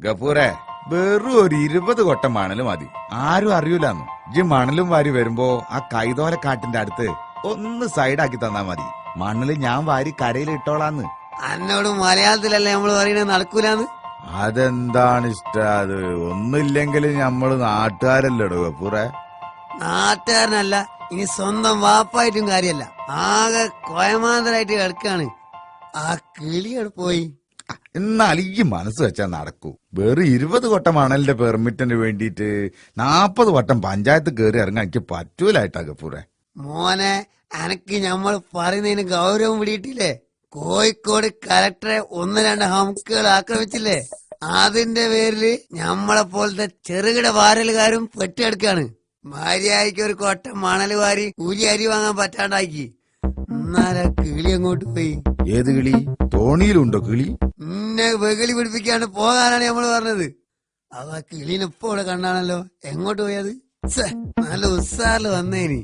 ഗഫൂറെ വെറും ഒരു 20 കൊട്ട മണല് മതി, ആരും അറിയൂലെന്ന്. ഈ മണലും വാരി വരുമ്പോ ആ കൈതോലക്കാട്ടിന്റെ അടുത്ത് ഒന്ന് സൈഡാക്കി തന്നാ മതി. മണല് ഞാൻ വാരി കരയിൽ ഇട്ടോളാന്ന്. എന്നോട് മലയാളത്തിലല്ലേ നമ്മള് പറയണത്, നടക്കൂലെന്ന്. അതെന്താണ് അത്? ഒന്നുമില്ലെങ്കിലും നമ്മള് നാട്ടുകാരല്ലേടോ ഗഫൂറെ. നാട്ടുകാരനല്ല, ഇനി സ്വന്തം വാപ്പായിട്ടും കാര്യല്ല. ആകെ കോയമാന്തരായിട്ട് കിടക്കാണ്. ആ കിളിയോട് പോയി. എന്നാൽ ഈ മനസ്സ് വെച്ചാൽ നടക്കൂ. വെറും 20 കൊട്ട മണലിന്റെ പെർമിറ്റിന് വേണ്ടിയിട്ട് 40 വട്ടം പഞ്ചായത്ത് കയറി ഇറങ്ങാൻ എനിക്ക് പറ്റൂലായിട്ടാ ഗഫൂറെ. മോനെ, എനക്ക് നമ്മൾ പറയുന്നതിന് ഗൗരവം പിടിയിട്ടില്ലേ? കോഴിക്കോട് കലക്ടറെ 1-2 ഹംക്കുകൾ ആക്രമിച്ചില്ലേ? അതിന്റെ പേരില് ഞമ്മളെ പോലത്തെ ചെറുകിട വാരലുകാരും പെട്ടിയെടുക്കാണ്. മര്യാദയ്ക്ക് ഒരു കൊട്ട മണല് വാരി കൂലി അരി വാങ്ങാൻ പറ്റാണ്ടാക്കി. എന്നാലാ കിളി അങ്ങോട്ട് പോയി. ഏത് കിളി? തോണിയിലുണ്ടോ കിളി? ഇന്നെ വെകിളി പിടിപ്പിക്കാണ്ട് പോകാനാണ് നമ്മള് പറഞ്ഞത്. അവ കിളീനെ ഇപ്പൊ ഇവിടെ കണ്ടാണല്ലോ. എങ്ങോട്ട് പോയത്? നല്ല ഉത്സാഹില് വന്നേനി.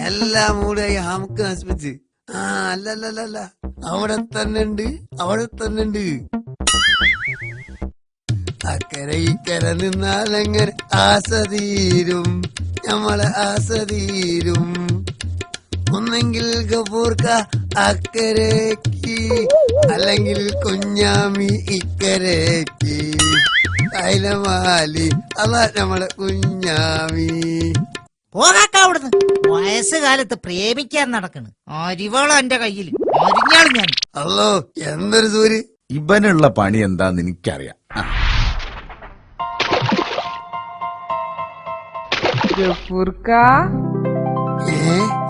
എല്ലാം മൂടായി ഹമുക്ക് നശിപ്പിച്ച്. ആ അല്ലല്ലല്ല, അവിടെ തന്നെ ഉണ്ട്, അവിടെ തന്നെ ഉണ്ട്. അക്കരെ ഇക്കരെ നിന്നാലെങ്ങനെ ആസ തീരും, നമ്മളെ ആസ തീരും. ഒന്നെങ്കിൽ ഗഫൂർക്ക അക്കരേക്ക്, അല്ലെങ്കിൽ കുഞ്ഞാമി ഇക്കരേക്ക്. കൈലമാലി അതാ നമ്മളെ കുഞ്ഞാമി. പോകാക്ക അവിടുന്ന്. വയസ്സുകാലത്ത് പ്രേമിക്കാൻ നടക്കണ് അരിവാള എന്റെ കയ്യിൽ. അരിഞ്ഞാളും ഞാൻ. അല്ലോ, എന്തൊരു സൂര്. ഇവനുള്ള പണി എന്താന്ന് എനിക്കറിയാം.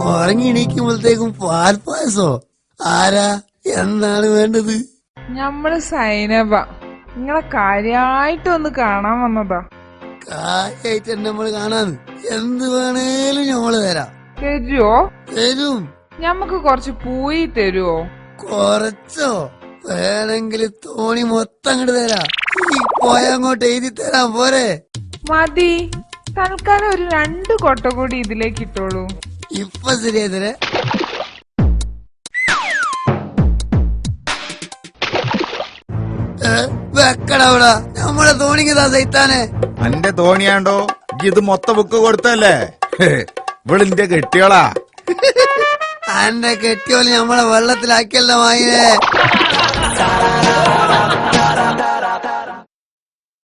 ഉറങ്ങി എണീക്കുമ്പോഴത്തേക്കും പാൽപ്പായസോ? ആരാ, എന്താണ് വേണ്ടത്? ഞമ്മള് സൈനബ, നിങ്ങളെ കാര്യായിട്ടൊന്ന് കാണാൻ വന്നതാ. കാര്യായിട്ട് നമ്മള് കാണാന്ന്. എന്ത് വേണേലും ഞമ്മള് തരാം. തരുവോ? തരും. ഞമ്മക്ക് കൊറച്ച് പൂയി തരുവോ? കൊറച്ചോ? വേണമെങ്കിൽ തോണി മൊത്തം അങ്ങോട്ട് തരാം. ഈ പോയങ്ങോട്ട് എഴുതി തരാം, പോരെ? മതി. തൽക്കാലം ഒരു 2 കൊട്ട കൂടി ഇതിലേക്ക് ഇട്ടോളൂ. ഇപ്പൊ ശരിയായി തരേ. വെക്കടവിടാ നമ്മളെ തോണിക്ക് സൈത്താനെ. എന്റെ തോണിയാണ്ടോ ഇത് മൊത്തം ബുക്ക് കൊടുത്തല്ലേ? ഇവളിന്റെ കെട്ടിയോളാ. അന്റെ കെട്ടിയോല് നമ്മളെ വെള്ളത്തിലാക്കിയല്ലോ വാങ്ങിയേ.